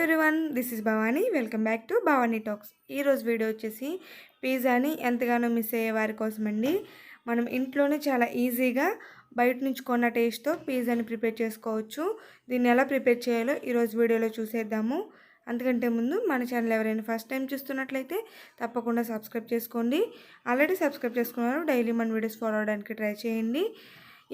Everyone, this is Bhavani. Welcome back to Bhavani talks. ఈరోజు video వచ్చేసి పిజ్జాని ఎంతగానో మిస్ అయ్యే వారి కోసమండి. మనం ఇంట్లోనే చాలా ఈజీగా బయట నుంచి కొన్న టేస్ట్తో పిజ్జాని ప్రిపేర్ చేసుకోవచ్చు. దీన్ని ఎలా ప్రిపేర్ చేయాలో ఈరోజు వీడియోలో చూసేద్దాము. అంతకంటే ముందు మన ఛానల్ ఎవరైనా ఫస్ట్ టైం చూస్తున్నట్లయితే తప్పకుండా సబ్స్క్రైబ్ చేసుకోండి. ఆల్రెడీ సబ్స్క్రైబ్ చేసుకున్నారు, డైలీ మన వీడియోస్ ఫాలో అవడానికి ట్రై చేయండి.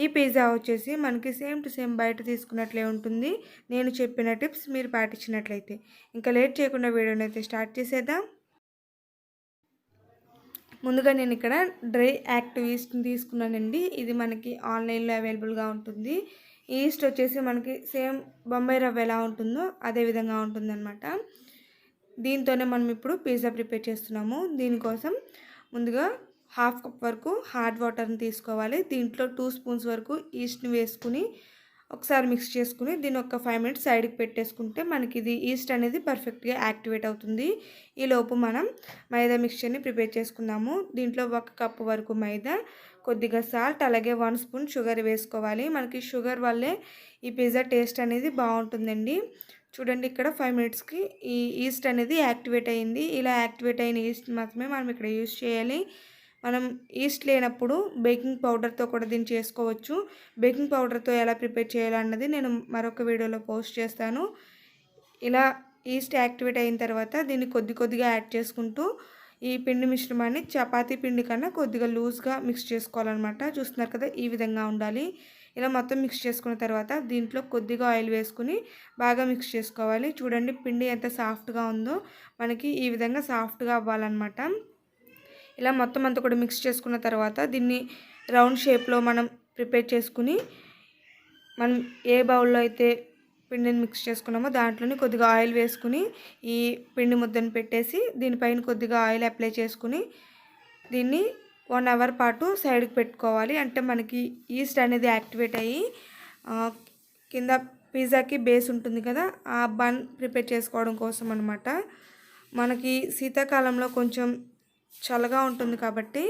ఈ పిజ్జా వచ్చేసి మనకి సేమ్ టు సేమ్ బయట తీసుకున్నట్లే ఉంటుంది, నేను చెప్పిన టిప్స్ మీరు పాటించినట్లయితే. ఇంకా లేట్ చేయకుండా వీడియోని అయితే స్టార్ట్ చేసేద్దాం. ముందుగా నేను ఇక్కడ డ్రై యాక్టివ్ ఈస్ట్ని తీసుకున్నానండి. ఇది మనకి ఆన్లైన్లో అవైలబుల్గా ఉంటుంది. ఈస్ట్ వచ్చేసి మనకి సేమ్ బొంబాయి రవ్వ ఎలా ఉంటుందో అదే విధంగా ఉంటుందన్నమాట. దీంతోనే మనం ఇప్పుడు పిజ్జా ప్రిపేర్ చేస్తున్నాము. దీనికోసం ముందుగా హాఫ్ కప్ వరకు హాట్ వాటర్ని తీసుకోవాలి. దీంట్లో 2 స్పూన్స్ వరకు ఈస్ట్ని వేసుకుని ఒకసారి మిక్స్ చేసుకుని దీన్ని ఒక 5 మినిట్స్ సైడ్కి పెట్టేసుకుంటే మనకి ఇది ఈస్ట్ అనేది పర్ఫెక్ట్గా యాక్టివేట్ అవుతుంది. ఈలోపు మనం మైదా మిక్స్చర్ని ప్రిపేర్ చేసుకుందాము. దీంట్లో 1 కప్ వరకు మైదా, కొద్దిగా సాల్ట్, అలాగే 1 స్పూన్ షుగర్ వేసుకోవాలి. మనకి షుగర్ వల్లే ఈ పిజ్జా టేస్ట్ అనేది బాగుంటుందండి. చూడండి, ఇక్కడ 5 మినిట్స్కి ఈ ఈస్ట్ అనేది యాక్టివేట్ అయ్యింది. ఇలా యాక్టివేట్ అయిన ఈస్ట్ మాత్రమే మనం ఇక్కడ యూజ్ చేయాలి. మనం ఈస్ట్ లేనప్పుడు బేకింగ్ పౌడర్తో కూడా దీన్ని చేసుకోవచ్చు. బేకింగ్ పౌడర్తో ఎలా ప్రిపేర్ చేయాలన్నది నేను మరొక వీడియోలో పోస్ట్ చేస్తాను. ఇలా ఈస్ట్ యాక్టివేట్ అయిన తర్వాత దీన్ని కొద్దిగా యాడ్ చేసుకుంటూ ఈ పిండి మిశ్రమాన్ని చపాతీ పిండి కన్నా కొద్దిగా లూజ్గా మిక్స్ చేసుకోవాలన్నమాట. చూస్తున్నారు కదా, ఈ విధంగా ఉండాలి. ఇలా మొత్తం మిక్స్ చేసుకున్న తర్వాత దీంట్లో కొద్దిగా ఆయిల్ వేసుకుని బాగా మిక్స్ చేసుకోవాలి. చూడండి, పిండి ఎంత సాఫ్ట్గా ఉందో, మనకి ఈ విధంగా సాఫ్ట్గా అవ్వాలన్నమాట. ఇలా మొత్తం అంతా కూడా మిక్స్ చేసుకున్న తర్వాత దీన్ని రౌండ్ షేప్లో మనం ప్రిపేర్ చేసుకుని మనం ఏ బౌల్లో అయితే పిండిని మిక్స్ చేసుకున్నామో దాంట్లోని కొద్దిగా ఆయిల్ వేసుకుని ఈ పిండి ముద్దను పెట్టేసి దీనిపైన కొద్దిగా ఆయిల్ అప్లై చేసుకుని దీన్ని 1 అవర్ పాటు సైడ్కి పెట్టుకోవాలి. అంటే మనకి ఈస్ట్ అనేది యాక్టివేట్ అయ్యి కింద పిజ్జాకి బేస్ ఉంటుంది కదా, ఆ బన్ ప్రిపేర్ చేసుకోవడం కోసం అనమాట. మనకి శీతాకాలంలో కొంచెం చల్లగా ఉంటుంది కాబట్టి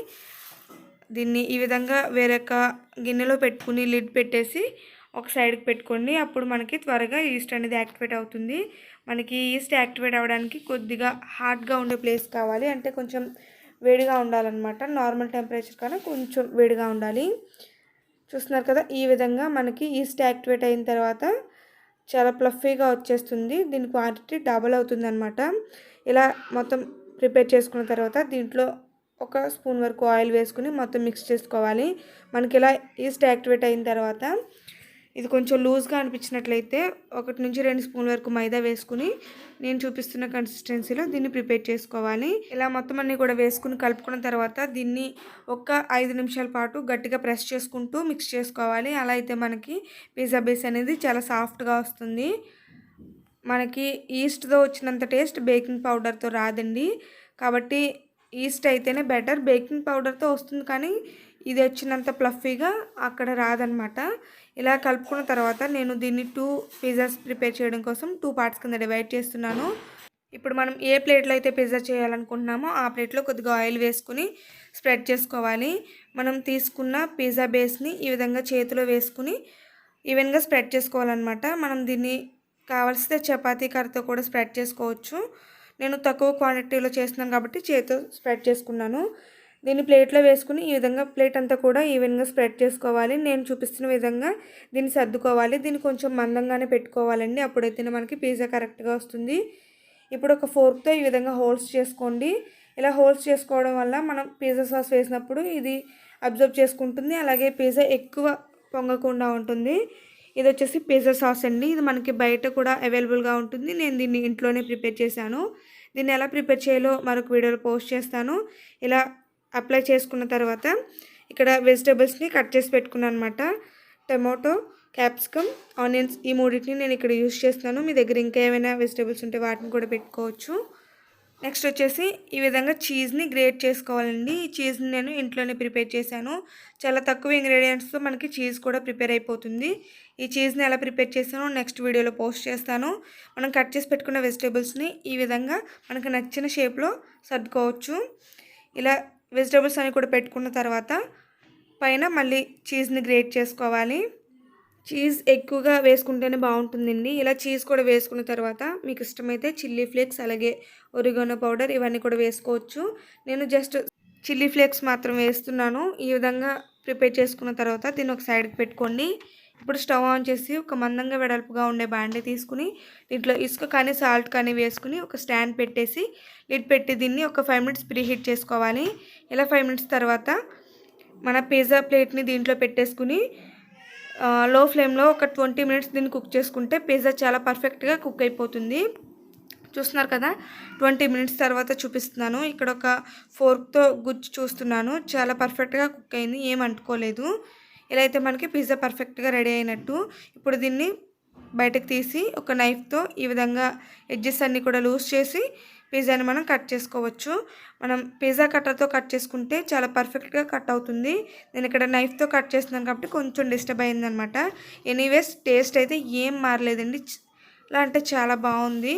దీన్ని ఈ విధంగా వేరొక గిన్నెలో పెట్టుకుని లిడ్ పెట్టేసి ఒక సైడ్కి పెట్టుకోండి. అప్పుడు మనకి త్వరగా ఈస్ట్ అనేది యాక్టివేట్ అవుతుంది. మనకి ఈస్ట్ యాక్టివేట్ అవ్వడానికి కొద్దిగా హాట్గా ఉండే ప్లేస్ కావాలి, అంటే కొంచెం వేడిగా ఉండాలన్నమాట. నార్మల్ టెంపరేచర్ కన్నా కొంచెం వేడిగా ఉండాలి. చూస్తున్నారు కదా, ఈ విధంగా మనకి ఈస్ట్ యాక్టివేట్ అయిన తర్వాత చాలా ప్లఫీగా వచ్చేస్తుంది. దీని క్వాంటిటీ డబల్ అవుతుంది అనమాట. ఇలా మొత్తం ప్రిపేర్ చేసుకున్న తర్వాత దీంట్లో 1 స్పూన్ వరకు ఆయిల్ వేసుకుని మొత్తం మిక్స్ చేసుకోవాలి. మనకి ఇలా ఈస్ట్ యాక్టివేట్ అయిన తర్వాత ఇది కొంచెం లూజ్గా అనిపించినట్లయితే 1 నుంచి 2 స్పూన్ల వరకు మైదా వేసుకుని నేను చూపిస్తున్న కన్సిస్టెన్సీలో దీన్ని ప్రిపేర్ చేసుకోవాలి. ఇలా మొత్తం అన్నీ కూడా వేసుకుని కలుపుకున్న తర్వాత దీన్ని ఒక 5 నిమిషాల పాటు గట్టిగా ప్రెస్ చేసుకుంటూ మిక్స్ చేసుకోవాలి. అలా అయితే మనకి పిజ్జా బేస్ అనేది చాలా సాఫ్ట్గా వస్తుంది. మనకి ఈస్ట్తో వచ్చినంత టేస్ట్ బేకింగ్ పౌడర్తో రాదండి. కాబట్టి ఈస్ట్ అయితేనే బెటర్. బేకింగ్ పౌడర్తో వస్తుంది కానీ ఇది వచ్చినంత ప్లఫీగా అక్కడ రాదనమాట. ఇలా కలుపుకున్న తర్వాత నేను దీన్ని 2 పిజ్జాస్ ప్రిపేర్ చేయడం కోసం 2 పార్ట్స్ కింద డివైడ్ చేస్తున్నాను. ఇప్పుడు మనం ఏ ప్లేట్లో అయితే పిజ్జా చేయాలనుకుంటున్నామో ఆ ప్లేట్లో కొద్దిగా ఆయిల్ వేసుకుని స్ప్రెడ్ చేసుకోవాలి. మనం తీసుకున్న పిజ్జా బేస్ని ఈ విధంగా చేతిలో వేసుకుని ఈవెన్గా స్ప్రెడ్ చేసుకోవాలన్నమాట. మనం దీన్ని కావాల్సితే చపాతీ కర్రతో కూడా స్ప్రెడ్ చేసుకోవచ్చు. నేను తక్కువ క్వాంటిటీలో చేస్తున్నాను కాబట్టి చేతితో స్ప్రెడ్ చేసుకున్నాను. దీన్ని ప్లేట్లో వేసుకుని ఈ విధంగా ప్లేట్ అంతా కూడా ఈవెన్గా స్ప్రెడ్ చేసుకోవాలి. నేను చూపిస్తున్న విధంగా దీన్ని సర్దుకోవాలి. దీన్ని కొంచెం మందంగానే పెట్టుకోవాలండి, అప్పుడైతేనే మనకి పిజ్జా కరెక్ట్గా వస్తుంది. ఇప్పుడు ఒక ఫోర్క్తో ఈ విధంగా హోల్స్ చేసుకోండి. ఇలా హోల్స్ చేసుకోవడం వల్ల మనం పిజ్జా సాస్ వేసినప్పుడు ఇది అబ్జర్వ్ చేసుకుంటుంది, అలాగే పిజ్జా ఎక్కువ పొంగకుండా ఉంటుంది. ఇది వచ్చేసి పిజ్జా సాస్ అండి. ఇది మనకి బయట కూడా అవైలబుల్గా ఉంటుంది. నేను దీన్ని ఇంట్లోనే ప్రిపేర్ చేశాను. దీన్ని ఎలా ప్రిపేర్ చేయాలో మరొక వీడియోలో పోస్ట్ చేస్తాను. ఇలా అప్లై చేసుకున్న తర్వాత ఇక్కడ వెజిటేబుల్స్ని కట్ చేసి పెట్టుకున్నాను అనమాట. టమాటో, క్యాప్సికమ్, ఆనియన్స్, ఈ మూడింటిని నేను ఇక్కడ యూజ్ చేస్తున్నాను. మీ దగ్గర ఇంకా ఏమైనా వెజిటేబుల్స్ ఉంటే వాటిని కూడా పెట్టుకోవచ్చు. నెక్స్ట్ వచ్చేసి ఈ విధంగా చీజ్ని గ్రేట్ చేసుకోవాలండి. ఈ చీజ్ని నేను ఇంట్లోనే ప్రిపేర్ చేశాను. చాలా తక్కువ ఇంగ్రీడియంట్స్తో మనకి చీజ్ కూడా ప్రిపేర్ అయిపోతుంది. ఈ చీజ్ని ఎలా ప్రిపేర్ చేశానో నెక్స్ట్ వీడియోలో పోస్ట్ చేస్తాను. మనం కట్ చేసి పెట్టుకున్న వెజిటేబుల్స్ని ఈ విధంగా మనకు నచ్చిన షేప్లో సర్దుకోవచ్చు. ఇలా వెజిటేబుల్స్ అన్ని కూడా పెట్టుకున్న తర్వాత పైన మళ్ళీ చీజ్ని గ్రేట్ చేసుకోవాలి. చీజ్ ఎక్కువగా వేసుకుంటేనే బాగుంటుందండి. ఇలా చీజ్ కూడా వేసుకున్న తర్వాత మీకు ఇష్టమైతే చిల్లీ ఫ్లేక్స్ అలాగే ఒరిగానో పౌడర్ ఇవన్నీ కూడా వేసుకోవచ్చు. నేను జస్ట్ చిల్లీ ఫ్లేక్స్ మాత్రం వేస్తున్నాను. ఈ విధంగా ప్రిపేర్ చేసుకున్న తర్వాత దీన్ని ఒక సైడ్కి పెట్టుకోండి. ఇప్పుడు స్టవ్ ఆన్ చేసి ఒక మందంగా వెడల్పుగా ఉండే బాండీ తీసుకుని దీంట్లో ఇసుక కానీ సాల్ట్ కానీ వేసుకుని ఒక స్టాండ్ పెట్టేసి లిడ్ పెట్టి దీన్ని ఒక 5 మినిట్స్ ప్రీ హీట్ చేసుకోవాలి. ఇలా 5 మినిట్స్ తర్వాత మన పిజ్జా ప్లేట్ని దీంట్లో పెట్టేసుకుని లో ఫ్లేమ్లో ఒక 20 మినిట్స్ దీన్ని కుక్ చేసుకుంటే పిజ్జా చాలా పర్ఫెక్ట్గా కుక్ అయిపోతుంది. చూస్తున్నారు కదా, 20 మినిట్స్ తర్వాత చూపిస్తున్నాను. ఇక్కడ ఒక ఫోర్క్తో గుచ్చి చూస్తున్నాను, చాలా పర్ఫెక్ట్గా కుక్ అయింది, ఏం అంటుకోలేదు. ఇలా అయితే మనకి పిజ్జా పర్ఫెక్ట్గా రెడీ అయినట్టు. ఇప్పుడు దీన్ని బయటకు తీసి ఒక నైఫ్తో ఈ విధంగా ఎడ్జెస్ అన్నీ కూడా లూజ్ చేసి పిజ్జాని మనం కట్ చేసుకోవచ్చు. మనం పిజ్జా కట్టర్తో కట్ చేసుకుంటే చాలా పర్ఫెక్ట్గా కట్ అవుతుంది. నేను ఇక్కడ నైఫ్తో కట్ చేస్తున్నాను కాబట్టి కొంచెం డిస్టర్బ్ అయిందనమాట. ఎనీవేస్ టేస్ట్ అయితే ఏం మారలేదండి, ఇలా అంటే చాలా బాగుంది.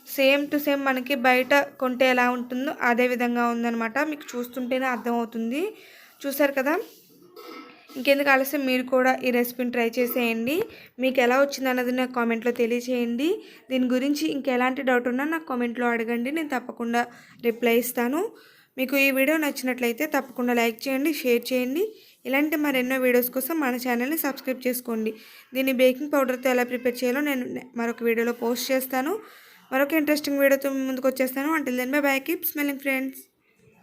సేమ్ టు సేమ్ మనకి బయట కొంటే ఎలా ఉంటుందో అదే విధంగా ఉందన్నమాట. మీకు చూస్తుంటేనే అర్థమవుతుంది. చూసారు కదా, ఇంకెందుకు ఆలస్యం, మీరు కూడా ఈ రెసిపీని ట్రై చేసేయండి. మీకు ఎలా వచ్చింది అన్నది నాకు కామెంట్లో తెలియచేయండి. దీని గురించి ఇంకెలాంటి డౌట్ ఉన్నా నాకు కామెంట్లో అడగండి, నేను తప్పకుండా రిప్లై ఇస్తాను. మీకు ఈ వీడియో నచ్చినట్లయితే తప్పకుండా లైక్ చేయండి, షేర్ చేయండి. ఇలాంటి మరెన్నో వీడియోస్ కోసం మన ఛానల్ని సబ్స్క్రైబ్ చేసుకోండి. దీన్ని బేకింగ్ పౌడర్తో ఎలా ప్రిపేర్ చేయాలో నేను మరొక వీడియోలో పోస్ట్ చేస్తాను. మరొక ఇంట్రెస్టింగ్ వీడియోతో ముందుకు వచ్చేస్తాను. Until then bye bye, keep smiling friends.